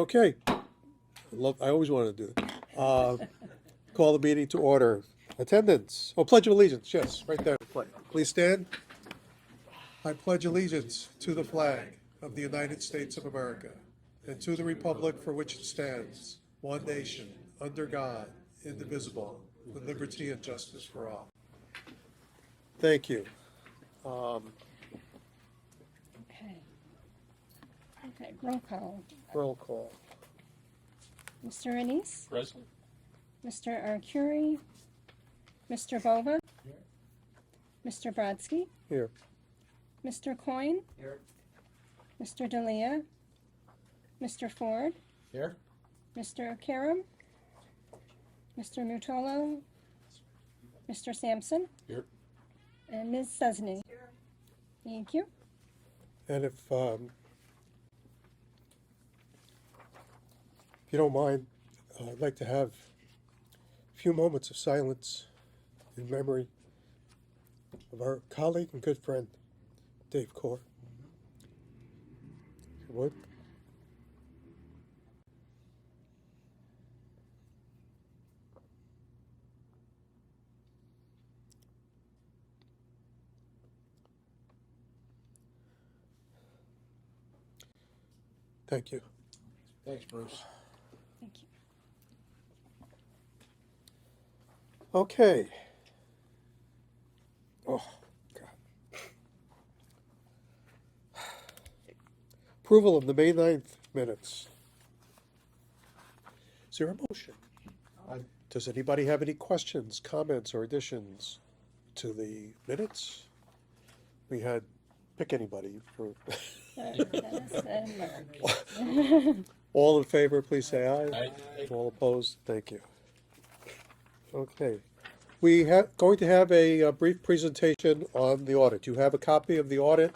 Okay, I always wanted to do it. Call the meeting to order. Attendance. Oh, Pledge of Allegiance. Yes, right there. Please stand. I pledge allegiance to the flag of the United States of America and to the republic for which it stands, one nation, under God, indivisible, with liberty and justice for all. Thank you. Okay, roll call. Roll call. Mr. Anise? Present. Mr. Arcuri? Mr. Bova? Here. Mr. Brodsky? Here. Mr. Coyne? Here. Mr. D'Elia? Mr. Ford? Here. Mr. Karam? Mr. Mutolo? Mr. Sampson? Here. And Ms. Susney? Thank you. And if you don't mind, I'd like to have a few moments of silence in memory of our colleague and good friend, Dave Corr. If you would. Thank you. Thanks, Bruce. Thank you. Okay. Oh, God. Approval of the May 9th minutes. Is there a motion? Does anybody have any questions, comments, or additions to the minutes? We had, pick anybody. Dennis and Mark. All in favor, please say aye. Aye. All opposed, thank you. Okay. We have, going to have a brief presentation on the audit. You have a copy of the audit,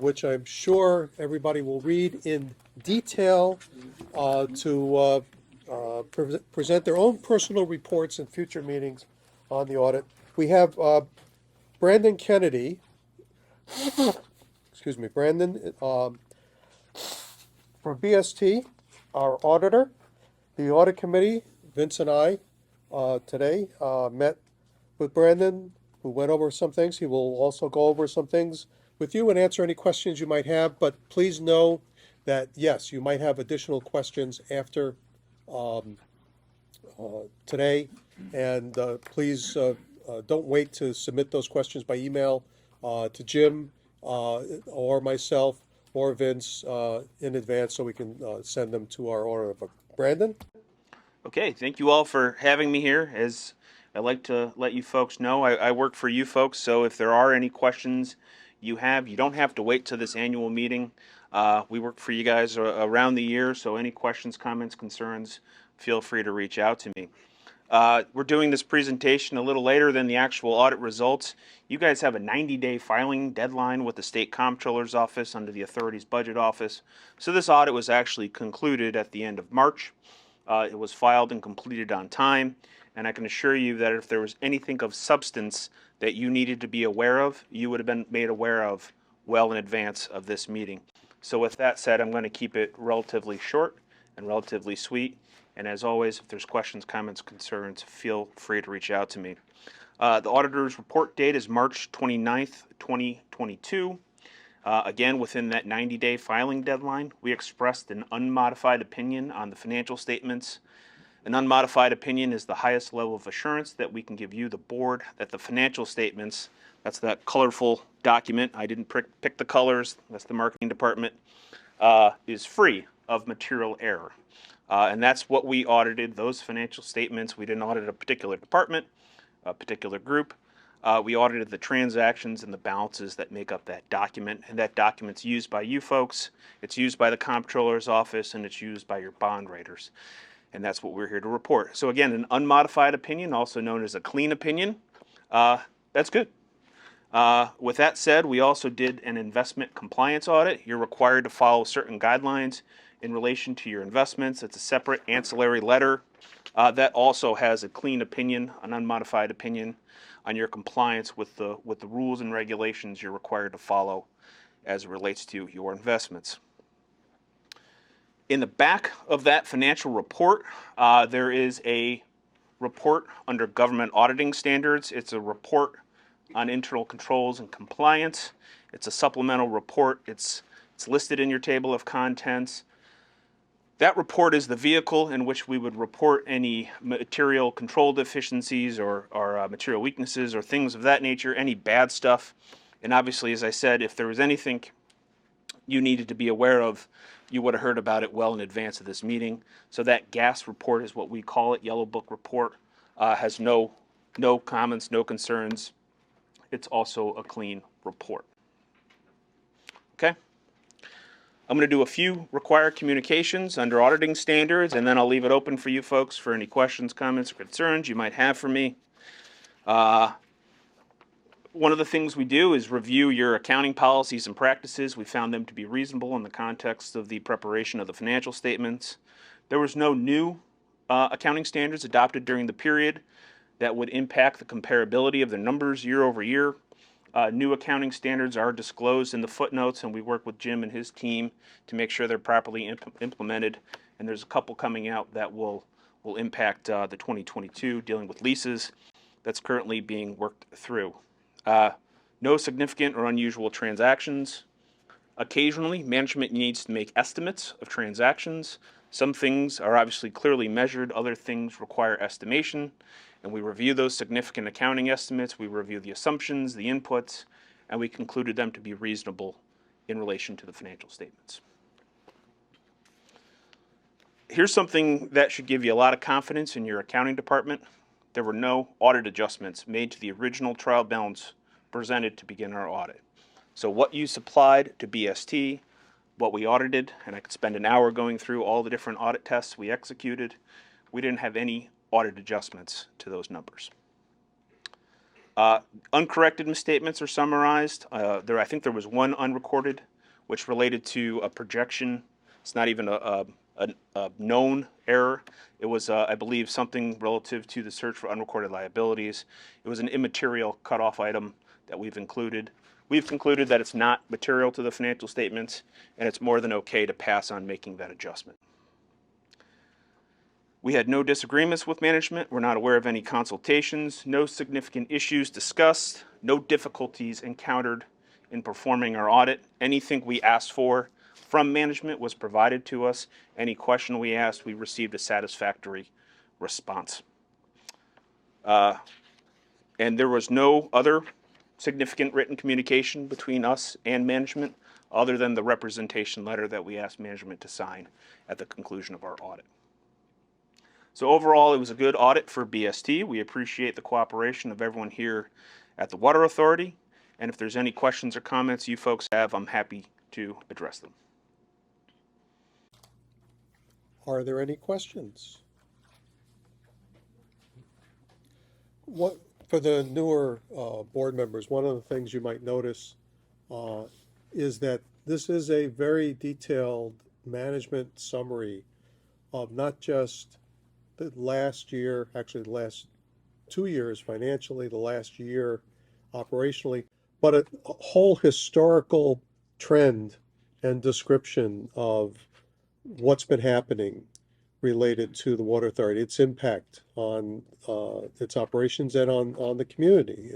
which I'm sure everybody will read in detail to present their own personal reports in future meetings on the audit. We have Brandon Kennedy, excuse me, Brandon from BST, our auditor. The audit committee, Vince and I, today met with Brandon, who went over some things. He will also go over some things with you and answer any questions you might have. But please know that, yes, you might have additional questions after today. And please don't wait to submit those questions by email to Jim or myself or Vince in advance so we can send them to our auditor. Brandon? Okay, thank you all for having me here. As I like to let you folks know, I work for you folks, so if there are any questions you have, you don't have to wait till this annual meeting. We work for you guys around the year, so any questions, comments, concerns, feel free to reach out to me. We're doing this presentation a little later than the actual audit results. You guys have a 90-day filing deadline with the State Comptroller's Office under the Authority's Budget Office. So this audit was actually concluded at the end of March. It was filed and completed on time, and I can assure you that if there was anything of substance that you needed to be aware of, you would have been made aware of well in advance of this meeting. So with that said, I'm going to keep it relatively short and relatively sweet. And as always, if there's questions, comments, concerns, feel free to reach out to me. The auditor's report date is March 29th, 2022. Again, within that 90-day filing deadline, we expressed an unmodified opinion on the financial statements. An unmodified opinion is the highest level of assurance that we can give you, the board, that the financial statements, that's that colorful document, I didn't pick the colors, that's the marketing department, is free of material error. And that's what we audited, those financial statements. We didn't audit a particular department, a particular group. We audited the transactions and the balances that make up that document, and that document's used by you folks, it's used by the Comptroller's Office, and it's used by your bond raters. And that's what we're here to report. So again, an unmodified opinion, also known as a clean opinion, that's good. With that said, we also did an investment compliance audit. You're required to follow certain guidelines in relation to your investments. It's a separate ancillary letter that also has a clean opinion, an unmodified opinion on your compliance with the rules and regulations you're required to follow as it relates to your investments. In the back of that financial report, there is a report under government auditing standards. It's a report on internal controls and compliance. It's a supplemental report. It's listed in your table of contents. That report is the vehicle in which we would report any material control deficiencies or material weaknesses or things of that nature, any bad stuff. And obviously, as I said, if there was anything you needed to be aware of, you would have heard about it well in advance of this meeting. So that gas report is what we call it, Yellow Book report, has no comments, no concerns. It's also a clean report. Okay? I'm going to do a few required communications under auditing standards, and then I'll leave it open for you folks for any questions, comments, or concerns you might have for me. One of the things we do is review your accounting policies and practices. We found them to be reasonable in the context of the preparation of the financial statements. There was no new accounting standards adopted during the period that would impact the comparability of the numbers year over year. New accounting standards are disclosed in the footnotes, and we work with Jim and his team to make sure they're properly implemented. And there's a couple coming out that will impact the 2022 dealing with leases that's currently being worked through. No significant or unusual transactions. Occasionally, management needs to make estimates of transactions. Some things are obviously clearly measured, other things require estimation, and we review those significant accounting estimates, we review the assumptions, the inputs, and we concluded them to be reasonable in relation to the financial statements. Here's something that should give you a lot of confidence in your accounting department. There were no audit adjustments made to the original trial balance presented to begin our audit. So what you supplied to BST, what we audited, and I could spend an hour going through all the different audit tests we executed, we didn't have any audit adjustments to those numbers. Uncorrected misstatements are summarized. I think there was one unrecorded, which related to a projection. It's not even a known error. It was, I believe, something relative to the search for unrecorded liabilities. It was an immaterial cutoff item that we've included. We've concluded that it's not material to the financial statements, and it's more than okay to pass on making that adjustment. We had no disagreements with management. We're not aware of any consultations, no significant issues discussed, no difficulties encountered in performing our audit. Anything we asked for from management was provided to us. Any question we asked, we received a satisfactory response. And there was no other significant written communication between us and management other than the representation letter that we asked management to sign at the conclusion of our audit. So overall, it was a good audit for BST. We appreciate the cooperation of everyone here at the Water Authority. And if there's any questions or comments you folks have, I'm happy to address them. Are there any questions? What, for the newer board members, one of the things you might notice is that this is a very detailed management summary of not just the last year, actually the last 2 years financially, the last year operationally, but a whole historical trend and description of what's been happening related to the Water Authority, its impact on its operations and on the community.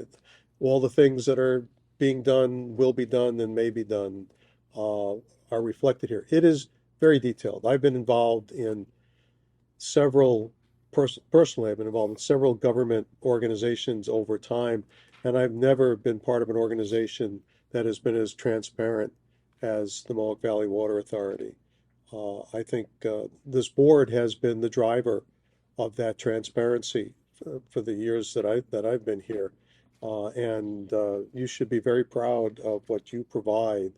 All the things that are being done, will be done, and may be done are reflected here. It is very detailed. I've been involved in several, personally, I've been involved in several government organizations over time, and I've never been part of an organization that has been as transparent as the Mohawk Valley Water Authority. I think this board has been the driver of that transparency for the years that I've been here. And you should be very proud of what you provide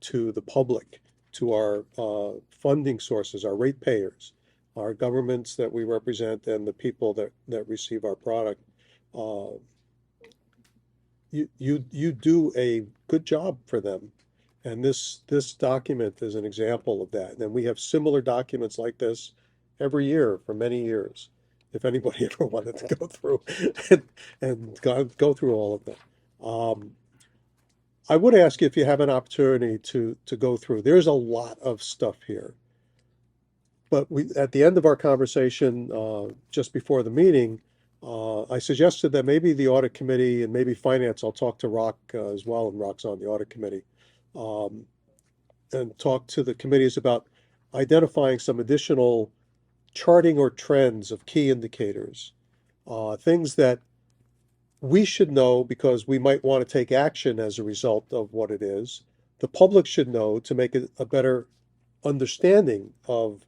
to the public, to our funding sources, our ratepayers, our governments that we represent, and the people that receive our product. You do a good job for them. And this document is an example of that. And we have similar documents like this every year for many years, if anybody ever wanted to go through and go through all of them. I would ask you if you have an opportunity to go through. There's a lot of stuff here. But at the end of our conversation, just before the meeting, I suggested that maybe the audit committee and maybe finance, I'll talk to Rock as well, and Rock's on the audit committee, um, and talk to the committees about identifying some additional charting or trends of key indicators, things that we should know because we might want to take action as a result of what it is. The public should know to make a better understanding of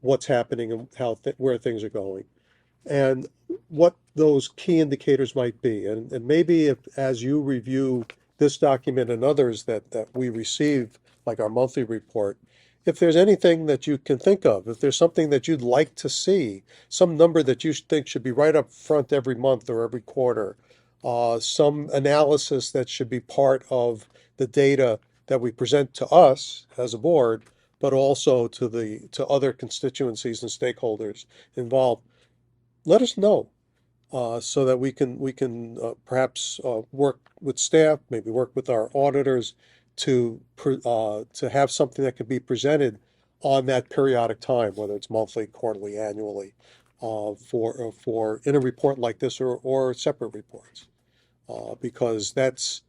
what's happening and where things are going, and what those key indicators might be. And maybe if, as you review this document and others that we receive, like our monthly report, if there's anything that you can think of, if there's something that you'd like to see, some number that you think should be right up front every month or every quarter, some analysis that should be part of the data that we present to us as a board, but also to other constituencies and stakeholders involved, let us know, so that we can perhaps work with staff, maybe work with our auditors to have something that can be presented on that periodic time, whether it's monthly, quarterly, annually, for in a report like this or separate reports, because that's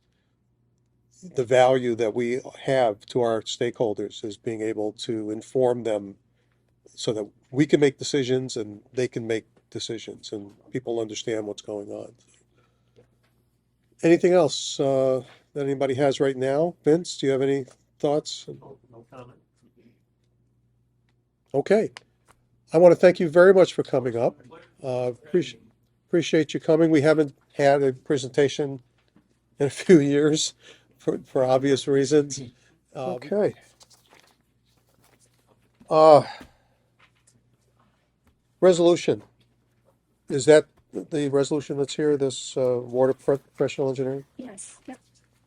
the value that we have to our stakeholders, is being able to inform them so that we can make decisions and they can make decisions and people understand what's going on. Anything else that anybody has right now? Vince, do you have any thoughts? No comment. Okay. I want to thank you very much for coming up. Appreciate you coming. We haven't had a presentation in a few years for obvious reasons. Okay. Resolution. Is that the resolution that's here, this award of professional engineering? Yes. Yep.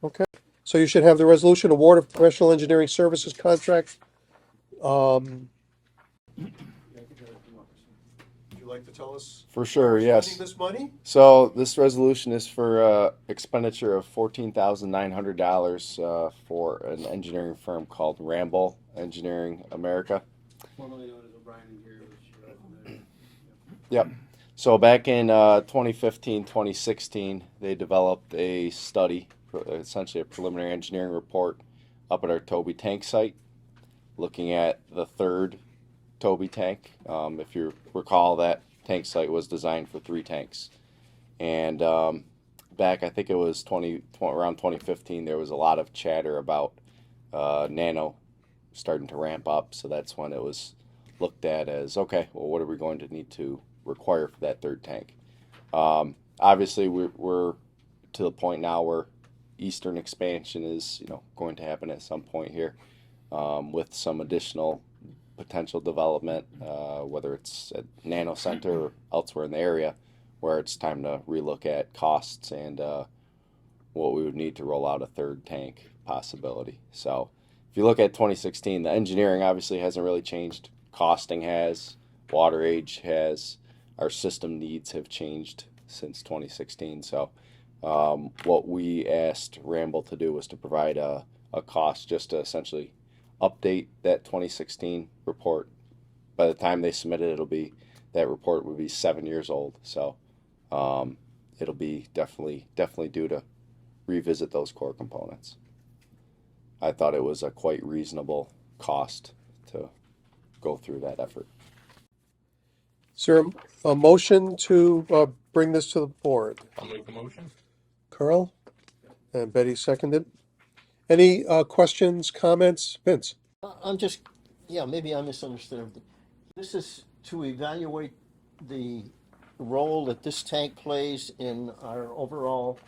Okay. So you should have the resolution, award of professional engineering services contract. Would you like to tell us? For sure, Spending yes. this money? So this resolution is for expenditure of $14,900 for an engineering firm called Ramble Engineering America. Formerly known as O'Brien and Gary, which you're all familiar with. Yep. So back in 2015, 2016, they developed a study, essentially a preliminary engineering report, up at our Toby tank site, looking at the third Toby tank. If you recall, that tank site was designed for 3 tanks. And back, I think it was around 2015, there was a lot of chatter about nano starting to ramp up. So that's when it was looked at as, okay, well, what are we going to need to require for that third tank? Obviously, we're to the point now where eastern expansion is, going to happen at some point here, with some additional potential development, whether it's at Nano Center or elsewhere in the area, where it's time to relook at costs and what we would need to roll out a third tank possibility. So if you look at 2016, the engineering obviously hasn't really changed. Costing has, water age has, our system needs have changed since 2016. So what we asked Ramble to do was to provide a cost just to essentially update that 2016 report. By the time they submit it, that report would be 7 years old. So it'll be definitely due to revisit those core components. I thought it was a quite reasonable cost to go through that effort. Is there a motion to bring this to the board? I'll make the motion. Carl and Betty seconded. Any questions, comments? Vince? I'm just, maybe I misunderstood. This is to evaluate the role that this tank plays in our overall,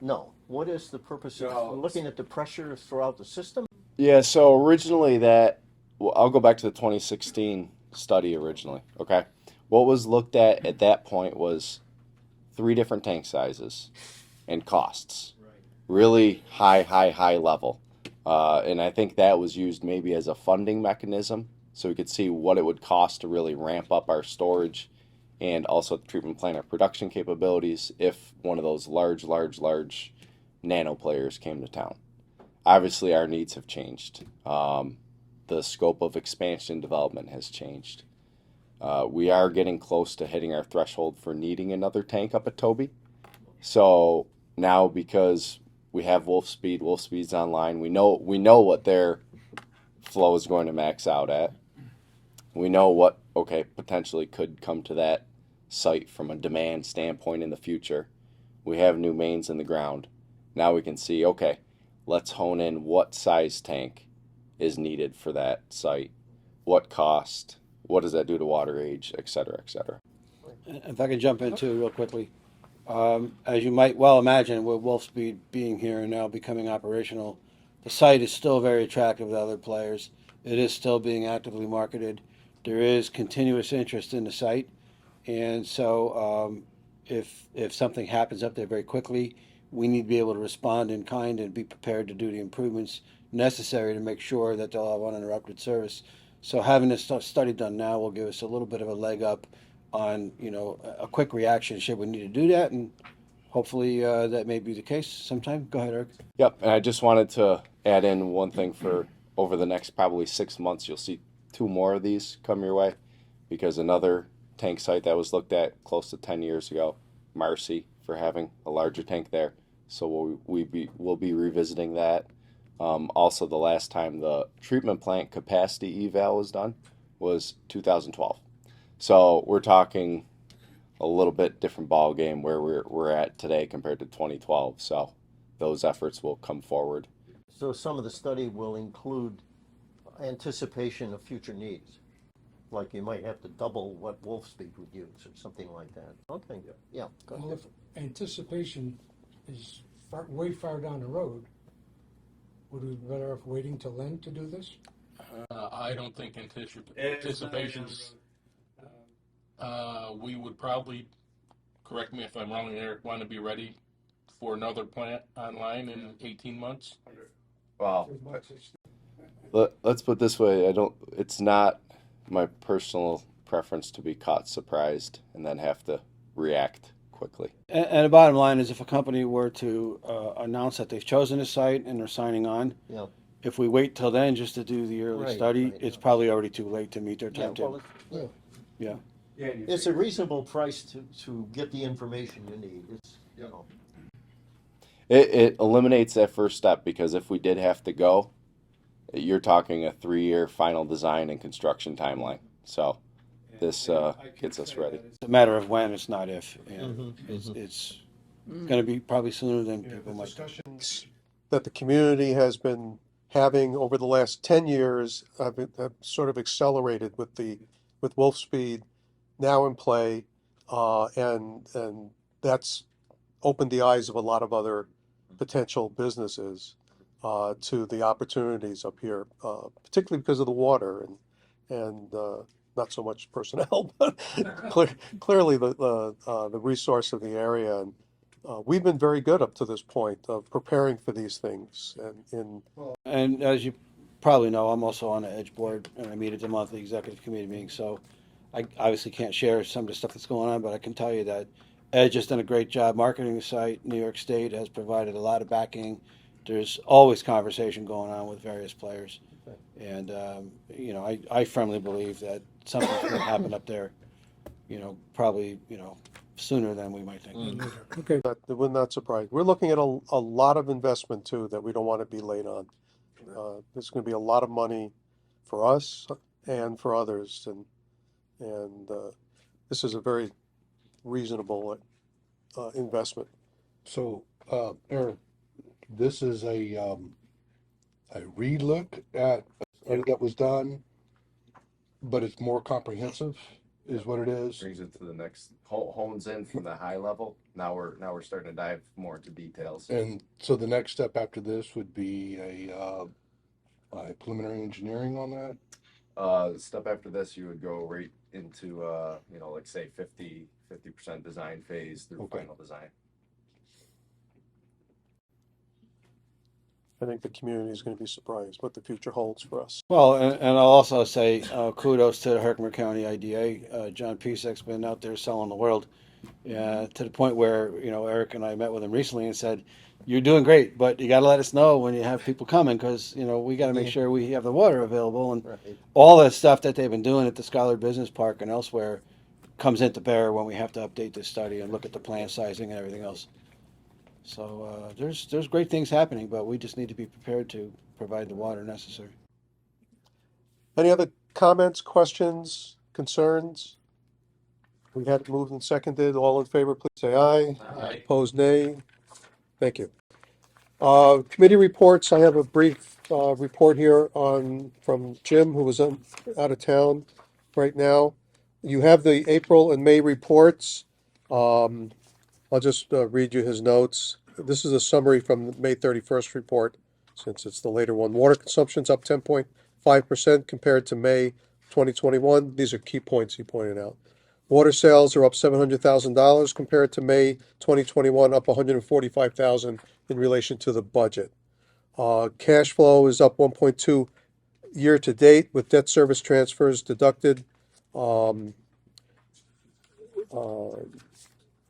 no. What is the purpose of No. looking at the pressure throughout the system? Yeah, so originally I'll go back to the 2016 study originally, okay? What was looked at that point was 3 different tank sizes and costs. Right. Really high level. And I think that was used maybe as a funding mechanism so we could see what it would cost to really ramp up our storage and also the treatment plant, our production capabilities if one of those large nano players came to town. Obviously, our needs have changed. the scope of expansion development has changed. We are getting close to hitting our threshold for needing another tank up at Toby. So now, because we have Wolfspeed's online, we know what their flow is going to max out at. We know what potentially could come to that site from a demand standpoint in the future. We have new mains in the ground. Now we can see, let's hone in what size tank is needed for that site, what cost, what does that do to water age, et cetera, et cetera. If I could jump in too real quickly. As you might well imagine, with Wolfspeed being here and now becoming operational, the site is still very attractive to other players. It is still being actively marketed. There is continuous interest in the site. And so if something happens up there very quickly, we need to be able to respond in kind and be prepared to do the improvements necessary to make sure that they'll have uninterrupted service. So having this study done now will give us a little bit of a leg up on, a quick reaction should we need to do that, and hopefully that may be the case sometime. Go ahead, Eric. Yep, and I just wanted to add in one thing for over the next probably 6 months, you'll see 2 more of these come your way, because another tank site that was looked at close to 10 years ago, Marcy, for having a larger tank there. So we'll be revisiting that. Also, the last time the treatment plant capacity eval was done was 2012. So we're talking a little bit different ball game where we're at today compared to 2012. So those efforts will come forward. So some of the study will include anticipation of future needs. Like you might have to double what Wolfspeed would use or something like that. Okay, yeah, go Well, ahead. if anticipation is way far down the road, would we be better off waiting till then to do this? I don't think anticipations. We would probably, correct me if I'm wrong, Eric, want to be ready for another plant online in 18 months. Wow. Let's put it this way. It's not my personal preference to be caught surprised and then have to react quickly. And the bottom line is, if a company were to announce that they've chosen a site and they're signing on, Yeah. if we wait till then just to do the early Right, study, right, it's yeah. probably already too late to meet their Yeah, timetable. well, Yeah. it's a reasonable price to get the information you need. It eliminates that first step, because if we did have to go, you're talking a 3-year final design and construction timeline. So this gets us ready. It's a matter of when, it's not if. And Mhm, it's going to be probably sooner than people might think. Discussions that the community has been having over the last 10 years have sort of accelerated with Wolfspeed now in play, and that's opened the eyes of a lot of other potential businesses to the opportunities up here, particularly because of the water and not so much personnel, but clearly the resource of the area. And we've been very good up to this point of preparing for these things. And as you probably know, I'm also on the Edge board, and I meet at the monthly executive committee meeting. So I obviously can't share some of the stuff that's going on, but I can tell you that Edge has done a great job marketing the site. New York State has provided a lot of backing. There's always conversation going on with various players. And, I firmly believe that something's going to happen up there, probably, sooner than we might think. Okay. We're not surprised. We're looking at a lot of investment too that we don't want to be late on. There's going to be a lot of money for us and for others, and this is a very reasonable investment. So, Aaron, this is a relook at a study that was done, but it's more comprehensive, is what it is. Brings it to the next, hones in from the high level. Now we're starting to dive more into details. And so the next step after this would be a preliminary engineering on that. Step after this, you would go right into like say 50% design phase through Okay. final design. I think the community is going to be surprised what the future holds for us. Well, and I'll also say kudos to the Herkimer County IDA. John Pisek's been out there selling the world, to the point where Eric and I met with him recently and said, "You're doing great, but you got to let us know when you have people coming because we got to make sure we have the water available and Right. all the stuff that they've been doing at the Scholar Business Park and elsewhere comes into bear when we have to update this study and look at the plant sizing and everything else." So there's great things happening, but we just need to be prepared to provide the water necessary. Any other comments, questions, concerns? We had it moved and seconded. All in favor, please say aye. Aye. Opposed, nay. Thank you. Committee reports. I have a brief report here from Jim, who was out of town right now. You have the April and May reports. I'll just read you his notes. This is a summary from the May 31st report, since it's the later one. Water consumption's up 10.5% compared to May 2021. These are key points he pointed out. Water sales are up $700,000 compared to May 2021, up $145,000 in relation to the budget. Cash flow is up 1.2 year to date with debt service transfers deducted,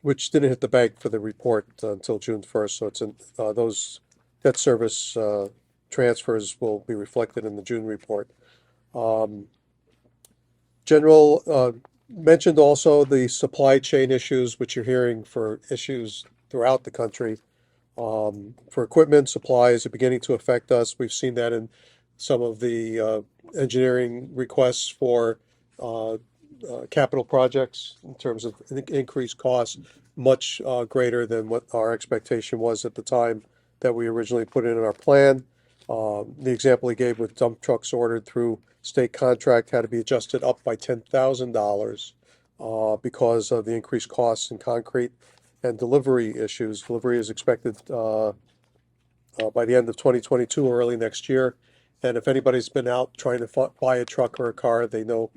which didn't hit the bank for the report until June 1st. So it's those debt service transfers will be reflected in the June report. General mentioned also the supply chain issues, which you're hearing for issues throughout the country. For equipment, supplies are beginning to affect us. We've seen that in some of the engineering requests for capital projects in terms of increased costs, much greater than what our expectation was at the time that we originally put in our plan. The example he gave with dump trucks ordered through state contract had to be adjusted up by $10,000 because of the increased costs in concrete and delivery issues. Delivery is expected by the end of 2022 or early next year. And if anybody's been out trying to buy a truck or a car, they know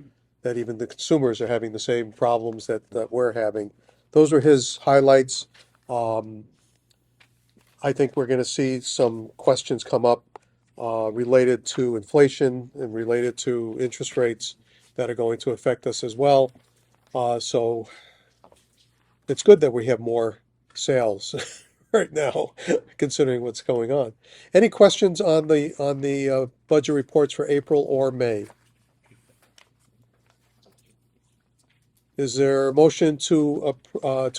that even the consumers are having the same problems that we're having. Those were his highlights. I think we're going to see some questions come up related to inflation and related to interest rates that are going to affect us as well. So it's good that we have more sales right now, considering what's going on. Any questions on the budget reports for April or May? Is there a motion to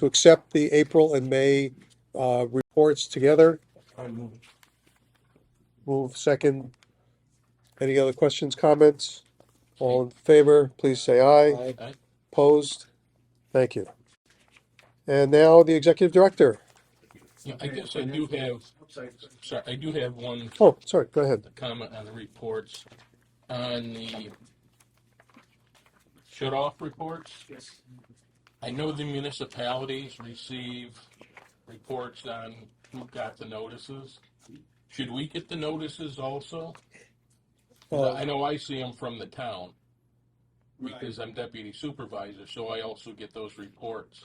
accept the April and May reports together? Move second. Any other questions, comments? All in favor, please say aye. Aye. Opposed? Thank you. And now the executive director. Yeah, I guess I do have one Oh, sorry, go ahead. comment on the reports. On the shut-off reports, I know the municipalities receive reports on who got the notices. Should we get the notices also? 'Cause I know I see them from the town because I'm deputy supervisor, so I also get those reports.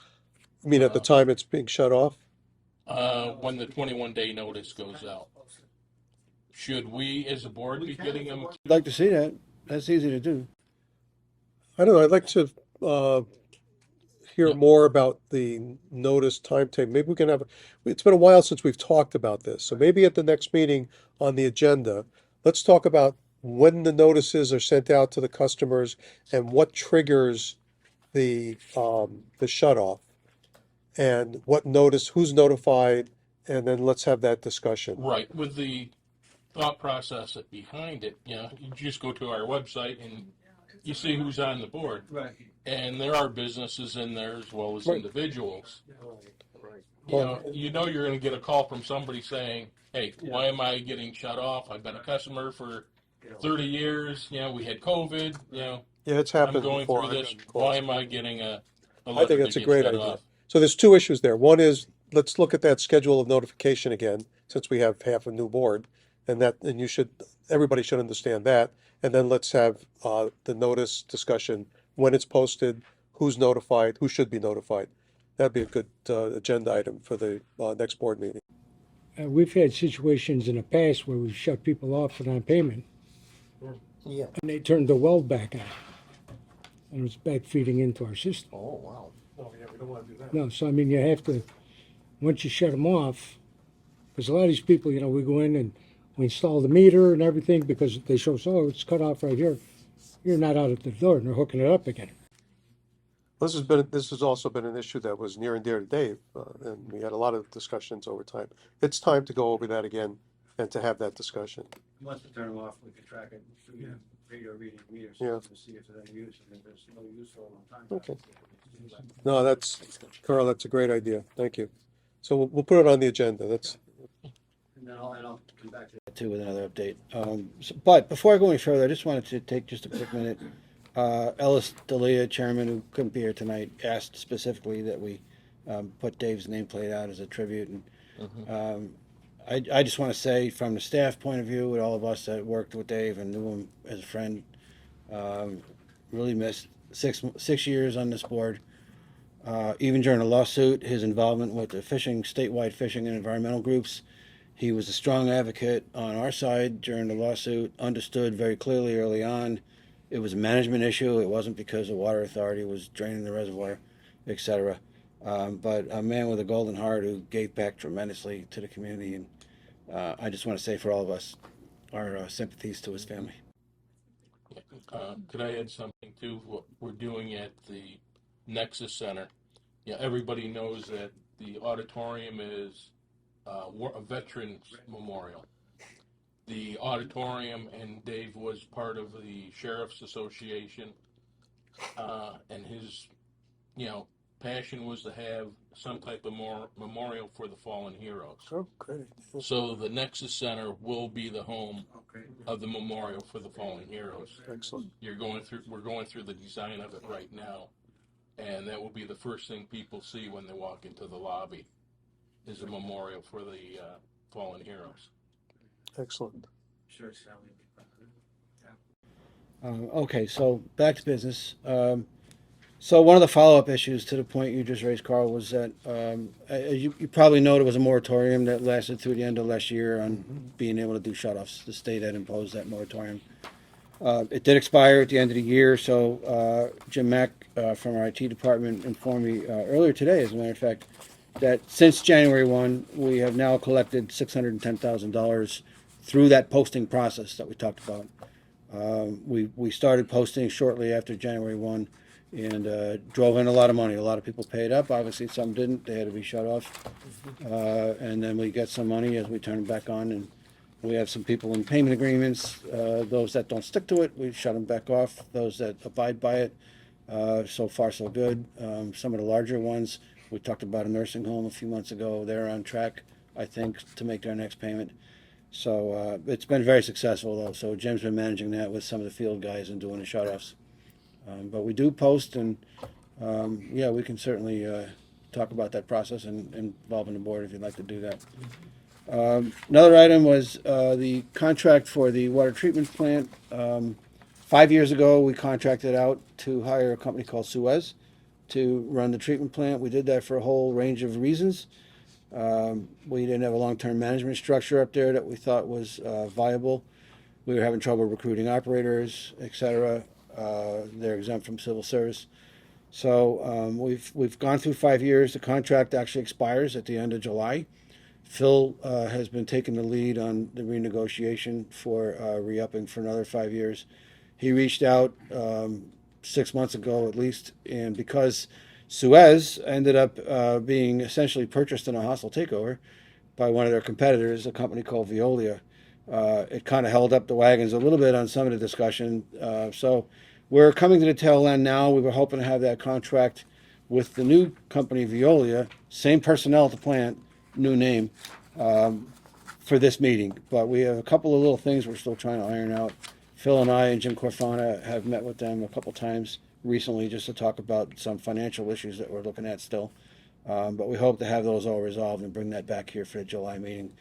You mean at the time it's being shut off? When the 21-day notice goes out. Should we, as a board, be getting them? I'd like to see that. That's easy to do. I don't know, I'd like to hear more about the notice timetable. Maybe we can it's been a while since we've talked about this, so maybe at the next meeting on the agenda, let's talk about when the notices are sent out to the customers and what triggers the shut off and what notice, who's notified, and then let's have that discussion. Right, with the thought process behind it, you just go to our website and you see who's on the board. Right. And there are businesses in there as well as Right. individuals. Well, You're going to get a call from somebody saying, hey, why am I getting shut off? I've been a customer for 30 years. We had COVID. yeah, it's I'm happened going before. through I this. got Why calls. am I getting a I letter think that's to a get great shut idea. off? So there's two issues there. One is, let's look at that schedule of notification again, since we have half a new board, and everybody should understand that. And then let's have the notice discussion, when it's posted, who's notified, who should be notified. That'd be a good agenda item for the next board meeting. we've had situations in the past where we've shut people off for non-payment, Yeah. and they turned the well back on. And it was back feeding into our system. Oh, wow. Oh, yeah, we don't want to do that. No, so I mean, you have to, once you shut them off, because a lot of these people, we go in and we install the meter and everything because they show us, oh, it's cut off right here. You're not out at the door, and they're hooking it up again. This has also been an issue that was near and dear to Dave, and we had a lot of discussions over time. It's time to go over that again and to have that discussion. Once we turn them off, we can track it through radio reading meters Yeah. to see if there's any use, and if there's no use for a long time. Okay. No, Carl, that's a great idea. Thank you. So we'll put it on the agenda. That's, And then I'll come back to that too with another update. But before I go any further, I just wanted to take just a quick minute. Ellis Dalia, chairman, who couldn't be here tonight, asked specifically that we put Dave's nameplate out as a tribute. And I just want to say, from the staff point of view, with all of us that worked with Dave and knew him as a friend, really missed 6 years on this board. Even during the lawsuit, his involvement with the statewide fishing and environmental groups, he was a strong advocate on our side during the lawsuit, understood very clearly early on it was a management issue. It wasn't because the water authority was draining the reservoir, etc. But a man with a golden heart who gave back tremendously to the community. And I just want to say for all of us, our sympathies to his family. Could I add something to what we're doing at the Nexus Center? Yeah, everybody knows that the auditorium is a veterans memorial. The auditorium, and Dave was part of the Sheriff's Association, and his, passion was to have some type of memorial for the fallen heroes. oh, great. So the Nexus Center will be the home of the memorial for the fallen heroes. Excellent. We're going through the design of it right now, and that will be the first thing people see when they walk into the lobby, is a memorial for the fallen heroes. Excellent. Okay, so back to business. So one of the follow-up issues to the point you just raised, Carl, was that you probably know there was a moratorium that lasted through the end of last year on being able to do shutoffs. The state had imposed that moratorium. It did expire at the end of the year, so Jim Mack from our IT department informed me earlier today, as a matter of fact, that since January 1, we have now collected $610,000 through that posting process that we talked about. We started posting shortly after January 1 and drove in a lot of money. A lot of people paid up. Obviously, some didn't. They had to be shut off. And then we get some money as we turn it back on. And we have some people in payment agreements. Those that don't stick to it, we shut them back off. Those that abide by it, so far so good. Some of the larger ones, we talked about a nursing home a few months ago. They're on track, I think, to make their next payment. So it's been very successful, though. So Jim's been managing that with some of the field guys and doing the shutoffs. But we do post, and yeah, we can certainly talk about that process and involving the board if you'd like to do that. Another item was the contract for the water treatment plant. 5 years ago, we contracted out to hire a company called Suez to run the treatment plant. We did that for a whole range of reasons. We didn't have a long-term management structure up there that we thought was viable. We were having trouble recruiting operators, etc. They're exempt from civil service. So we've gone through 5 years. The contract actually expires at the end of July. Phil has been taking the lead on the renegotiation for re-upping for another 5 years. He reached out 6 months ago at least, and because Suez ended up being essentially purchased in a hostile takeover by one of their competitors, a company called Veolia, it kind of held up the wagons a little bit on some of the discussion. So we're coming to the tail end now. We were hoping to have that contract with the new company, Veolia, same personnel at the plant, new name, for this meeting. But we have a couple of little things we're still trying to iron out. Phil and I and Jim Corfana have met with them a couple times recently just to talk about some financial issues that we're looking at still. But we hope to have those all resolved and bring that back here for the July meeting.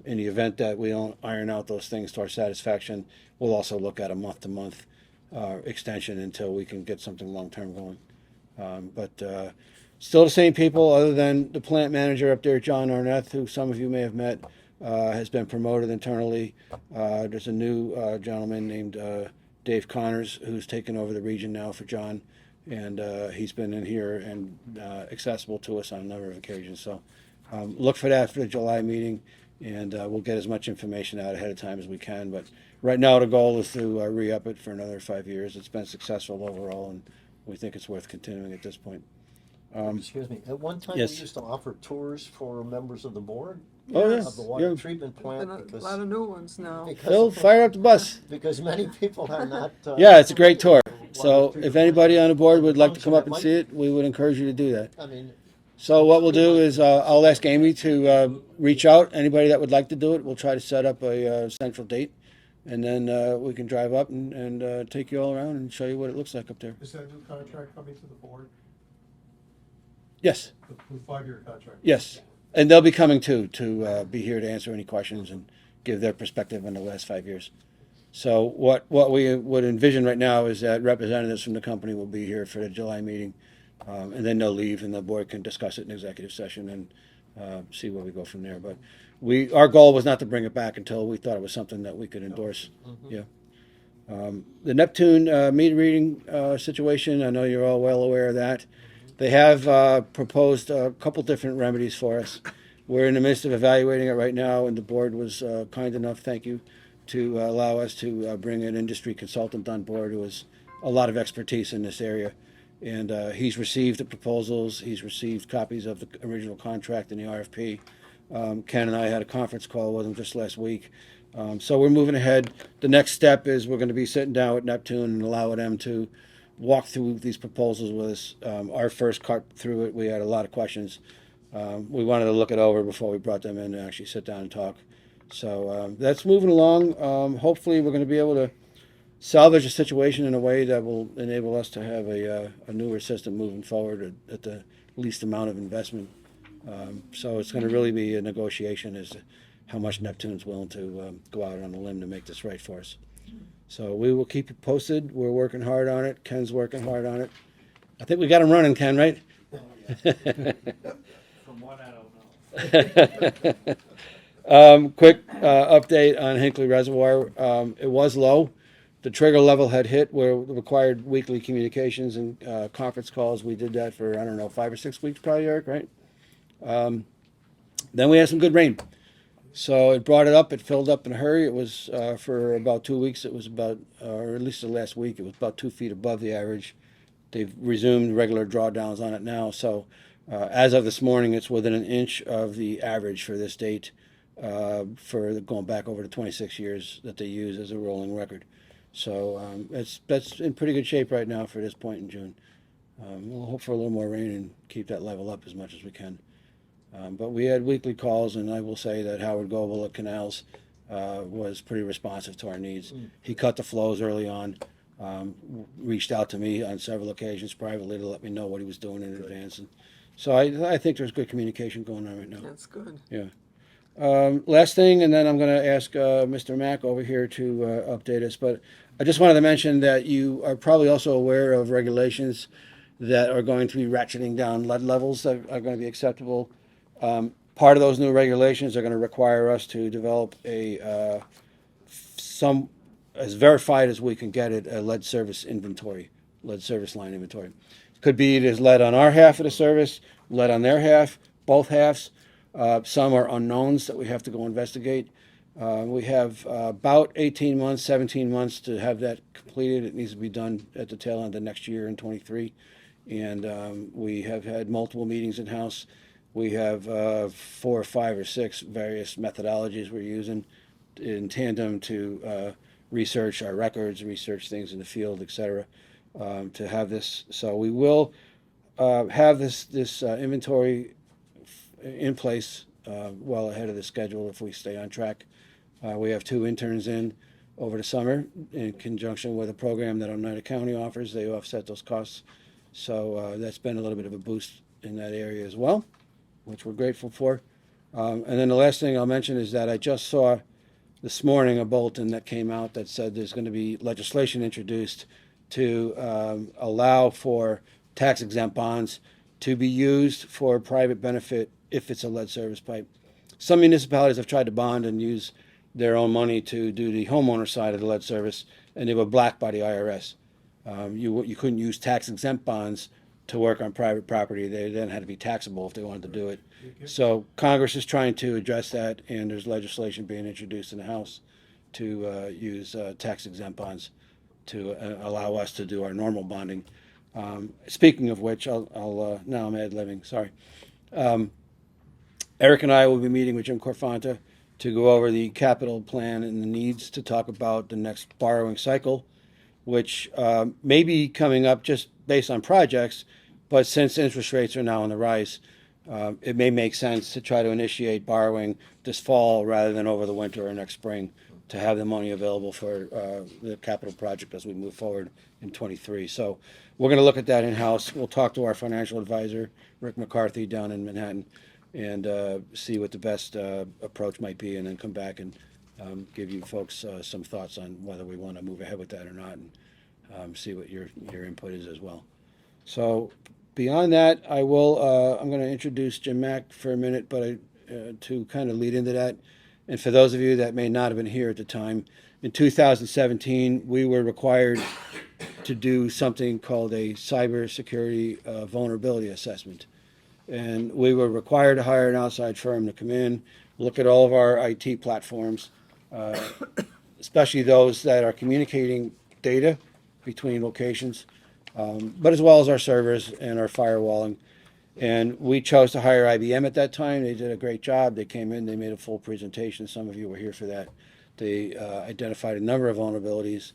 In the event that we don't iron out those things to our satisfaction, we'll also look at a month-to-month extension until we can get something long-term going. But Still the same people, other than the plant manager up there, John Arnett, who some of you may have met, has been promoted internally. There's a new gentleman named Dave Connors who's taken over the region now for John, and he's been in here and accessible to us on a number of occasions. So look for that for the July meeting, and we'll get as much information out ahead of time as we can. But right now, the goal is to re-up it for another 5 years. It's been successful overall, and we think it's worth continuing at this point. Excuse me, at one time, we Yes. used to offer tours for members of the board Oh, yeah. of the water Yeah. treatment plant Been a because, lot of new ones now. Phil, fire up the bus. because many people are not. Yeah, it's a great tour. So if anybody on the board would like to come up and see it, we would encourage you to do that. I mean, So what we'll do is I'll ask Amy to reach out. Anybody that would like to do it, we'll try to set up a central date, and then we can drive up and take you all around and show you what it looks like up there. Is that new contract coming to the board? Yes, The 5-year contract? yes, and they'll be coming too to be here to answer any questions and give their perspective on the last 5 years. So what we would envision right now is that representatives from the company will be here for the July meeting, and then they'll leave, and the board can discuss it in executive session and see where we go from there. But our goal was not to bring it back until we thought it was something that we could endorse. Yeah. The Neptune meter reading situation, I know you're all well aware of that. They have proposed a couple different remedies for us. We're in the midst of evaluating it right now, and the board was kind enough, thank you, to allow us to bring an industry consultant on board who has a lot of expertise in this area. And he's received the proposals, he's received copies of the original contract and the RFP. Ken and I had a conference call with him just last week. So we're moving ahead. The next step is we're going to be sitting down with Neptune and allow them to walk through these proposals with us. Our first cut through it, we had a lot of questions. We wanted to look it over before we brought them in to actually sit down and talk. So that's moving along. Hopefully we're going to be able to salvage the situation in a way that will enable us to have a newer system moving forward at the least amount of investment. So it's going to really be a negotiation as to how much Neptune's willing to go out on a limb to make this right for us. So we will keep you posted. We're working hard on it. Ken's working hard on it. I think we got him running, Ken, right? From what I don't know. Quick update on Hinkley Reservoir. It was low. The trigger level had hit where it required weekly communications and conference calls. We did that for, 5 or 6 weeks probably, Eric, right? Then we had some good rain. So it brought it up. It filled up in a hurry. It was for about 2 weeks. It was about, or at least the last week, it was about 2 feet above the average. They've resumed regular drawdowns on it now. So as of this morning, it's within an inch of the average for this date, for going back over the 26 years that they use as a rolling record. So that's in pretty good shape right now for this point in June. We'll hope for a little more rain and keep that level up as much as we can. But we had weekly calls, and I will say that Howard Goebel at Canals was pretty responsive to our needs. He cut the flows early on, reached out to me on several occasions privately to let me know what he was doing in advance. And so I think there's good communication going on right now. That's good. Yeah. Last thing, and then I'm going to ask Mr. Mack over here to update us. But I just wanted to mention that you are probably also aware of regulations that are going to be ratcheting down lead levels that are going to be acceptable. Part of those new regulations are going to require us to develop some as verified as we can get it, a lead service inventory, lead service line inventory. Could be there's lead on our half of the service, lead on their half, both halves. Some are unknowns that we have to go investigate. We have about 18 months, 17 months to have that completed. It needs to be done at the tail end of next year in 23. And we have had multiple meetings in-house. We have 4 or 5 or 6 various methodologies we're using in tandem to research our records, research things in the field, et cetera, to have this. So we will have this inventory in place well ahead of the schedule if we stay on track. We have 2 interns in over the summer in conjunction with a program that Oneida County offers. They offset those costs. So that's been a little bit of a boost in that area as well, which we're grateful for. And then the last thing I'll mention is that I just saw this morning a bulletin that came out that said there's going to be legislation introduced to allow for tax exempt bonds to be used for private benefit if it's a lead service pipe. Some municipalities have tried to bond and use their own money to do the homeowner side of the lead service, and they were blacked by the IRS. You couldn't use tax-exempt bonds to work on private property. They then had to be taxable if they wanted to do it. So Congress is trying to address that, and there's legislation being introduced in the House to use tax-exempt bonds to allow us to do our normal bonding. Speaking of which, I'll now I'm ad-libbing, sorry. Eric and I will be meeting with Jim Corfonta to go over the capital plan and the needs to talk about the next borrowing cycle, which may be coming up just based on projects, but since interest rates are now on the rise, it may make sense to try to initiate borrowing this fall rather than over the winter or next spring to have the money available for the capital project as we move forward in 23. So we're going to look at that in-house. We'll talk to our financial advisor, Rick McCarthy, down in Manhattan, and see what the best approach might be, and then come back and give you folks some thoughts on whether we want to move ahead with that or not, and see what your input is as well. So beyond that, I'm going to introduce Jim Mack for a minute, but to kind of lead into that, and for those of you that may not have been here at the time, in 2017, we were required to do something called a cybersecurity vulnerability assessment. And we were required to hire an outside firm to come in, look at all of our IT platforms, especially those that are communicating data between locations, but as well as our servers and our firewalling. And we chose to hire IBM at that time. They did a great job. They came in, they made a full presentation. Some of you were here for that. They identified a number of vulnerabilities.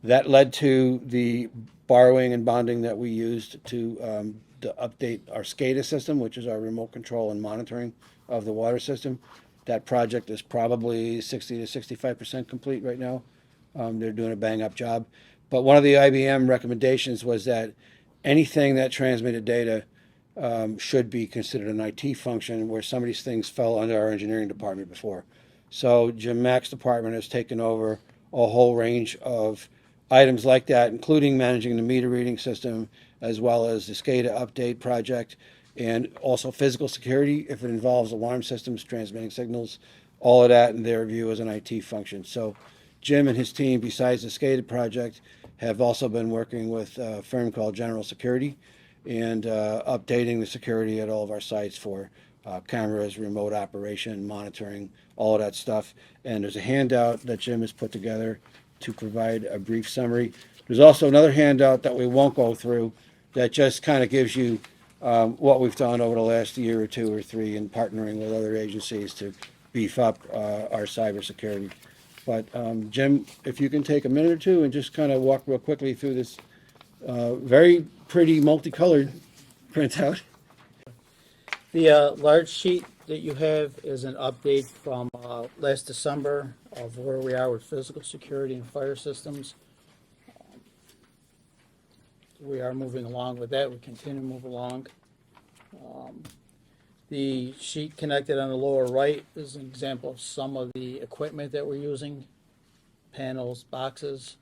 That led to the borrowing and bonding that we used to update our SCADA system, which is our remote control and monitoring of the water system. That project is probably 60 to 65% complete right now. They're doing a bang-up job. But one of the IBM recommendations was that anything that transmitted data should be considered an IT function, where some of these things fell under our engineering department before. So Jim Mack's department has taken over a whole range of items like that, including managing the meter reading system, as well as the SCADA update project, and also physical security if it involves alarm systems transmitting signals. All of that in their view is an IT function. So Jim and his team, besides the SCADA project, have also been working with a firm called General Security and updating the security at all of our sites for cameras, remote operation, monitoring, all of that stuff. And there's a handout that Jim has put together to provide a brief summary. There's also another handout that we won't go through that just kind of gives you what we've done over the last year or two or three in partnering with other agencies to beef up our cybersecurity. But Jim, if you can take a minute or two and just kind of walk real quickly through this very pretty multicolored printout. The large sheet that you have is an update from last December of where we are with physical security and fire systems. We are moving along with that. We continue to move along. The sheet connected on the lower right is an example of some of the equipment that we're using, panels, boxes.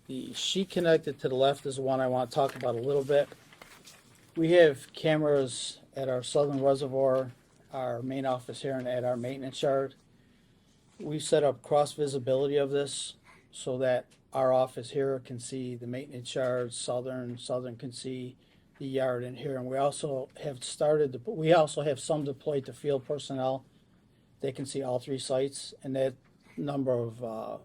The sheet connected to the left is the one I want to talk about a little bit. We have cameras at our southern reservoir, our main office here, and at our maintenance yard. We set up cross visibility of this so that our office here can see the maintenance yard, southern can see the yard in here. And we also have some deployed to field personnel. They can see all three sites, and that number of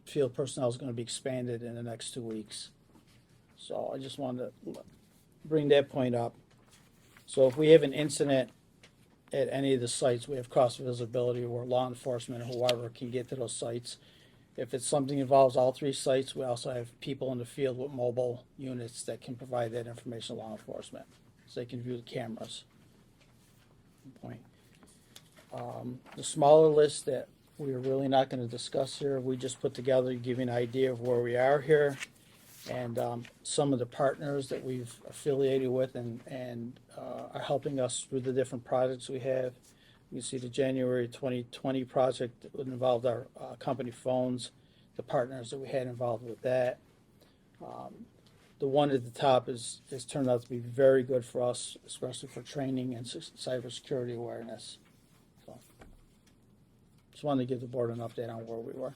field personnel is going to be expanded in the next 2 weeks. So I just wanted to bring that point up. So if we have an incident at any of the sites, we have cross visibility where law enforcement or whoever can get to those sites. If it's something that involves all three sites, we also have people in the field with mobile units that can provide that information to law enforcement, so they can view the cameras. Point. The smaller list that we're really not going to discuss here, we just put together to give you an idea of where we are here, and some of the partners that we've affiliated with and are helping us through the different projects we have. You see the January 2020 project that involved our company phones, the partners that we had involved with that. the one at the top has turned out to be very good for us, especially for training and cybersecurity awareness. So, just wanted to give the board an update on where we were.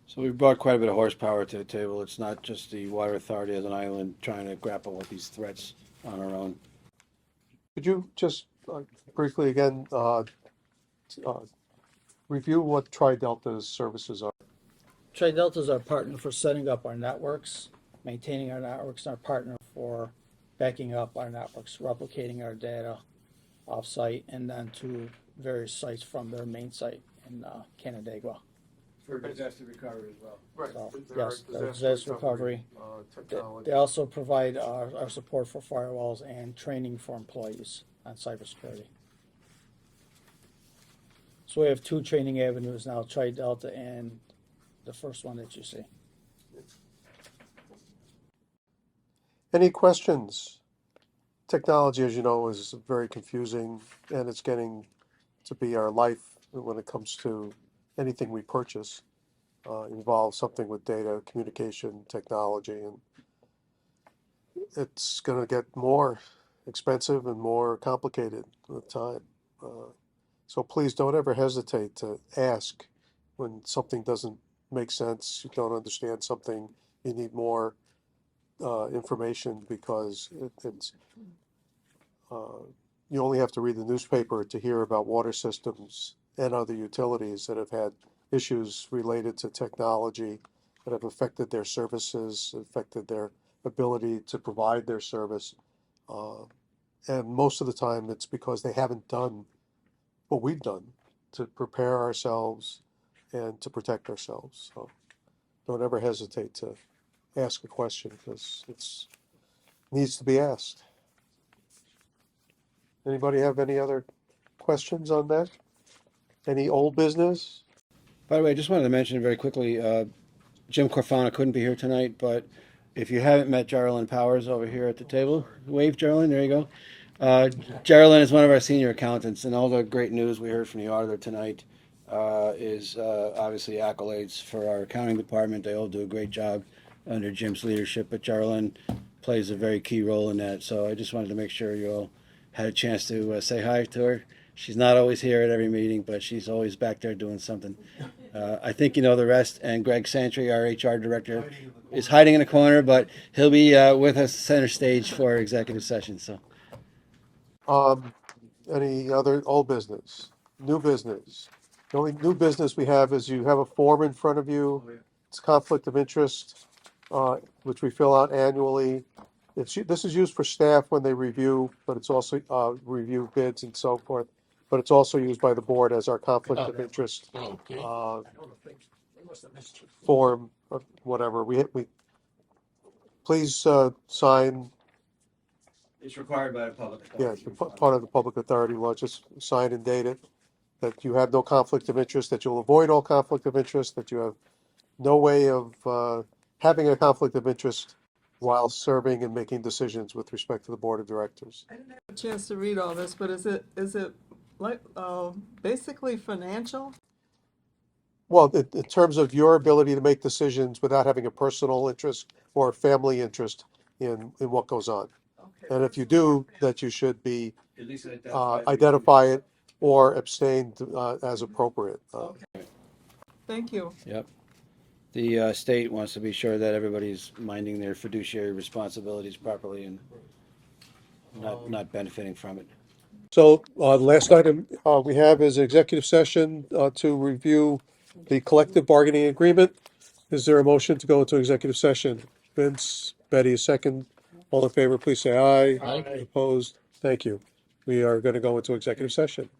So we've brought quite a bit of horsepower to the table. It's not just the Water Authority as an island trying to grapple with these threats on our own. Could you just briefly again review what Tri-Delta's services are? TriDelta is our partner for setting up our networks, maintaining our networks, and our partner for backing up our networks, replicating our data off-site and then to various sites from their main site in Canandaigua. For disaster recovery as well. Right. So, yes, disaster recovery. They also provide our support for firewalls and training for employees on cybersecurity. So we have two training avenues now, TriDelta and the first one that you see. Any questions? Technology, as you know, is very confusing, and it's getting to be our life when it comes to anything we purchase. Involves something with data, communication, technology, and it's going to get more expensive and more complicated with time. So please don't ever hesitate to ask when something doesn't make sense, you don't understand something, you need more information, because it's you only have to read the newspaper to hear about water systems and other utilities that have had issues related to technology that have affected their services, affected their ability to provide their service. And most of the time it's because they haven't done what we've done to prepare ourselves and to protect ourselves. So don't ever hesitate to ask a question, because it's needs to be asked. Anybody have any other questions on that? Any old business? By the way, I just wanted to mention very quickly, Jim Corfana couldn't be here tonight, but if you haven't met Geraldine Powers over here at the table, wave, Geraldine, there you go. Geraldine is one of our senior accountants, and all the great news we heard from the auditor tonight is obviously accolades for our accounting department. They all do a great job under Jim's leadership, but Geraldine plays a very key role in that. So I just wanted to make sure you all had a chance to say hi to her. She's not always here at every meeting, but she's always back there doing something. I think you know the rest, and Greg Santry, our HR director, is hiding in a corner, but he'll be with us center stage for our executive session. So, Any other old business, new business? The only new business we have is you have a form in front of you. It's conflict of interest, which we fill out annually. This is used for staff when they review, but it's also review bids and so forth. But it's also used by the board as our conflict of interest Okay. form, or whatever. We please sign. it's required by the public. Yeah, part of the public authority law. Just sign and date it. That you have no conflict of interest. That you'll avoid all conflict of interest. That you have no way of having a conflict of interest while serving and making decisions with respect to the board of directors. I didn't have a chance to read all this, but is it like basically financial? Well, in terms of your ability to make decisions without having a personal interest or family interest in what goes on. Okay. And if you do, that you should be At least identify it or abstain as appropriate. Okay. Thank you. Yep. The state wants to be sure that everybody's minding their fiduciary responsibilities properly and not benefiting from it. So the last item we have is executive session to review the collective bargaining agreement. Is there a motion to go into executive session? Vince, Betty, a second. All in favor, please say aye. Aye. Opposed? Thank you. We are going to go into executive session.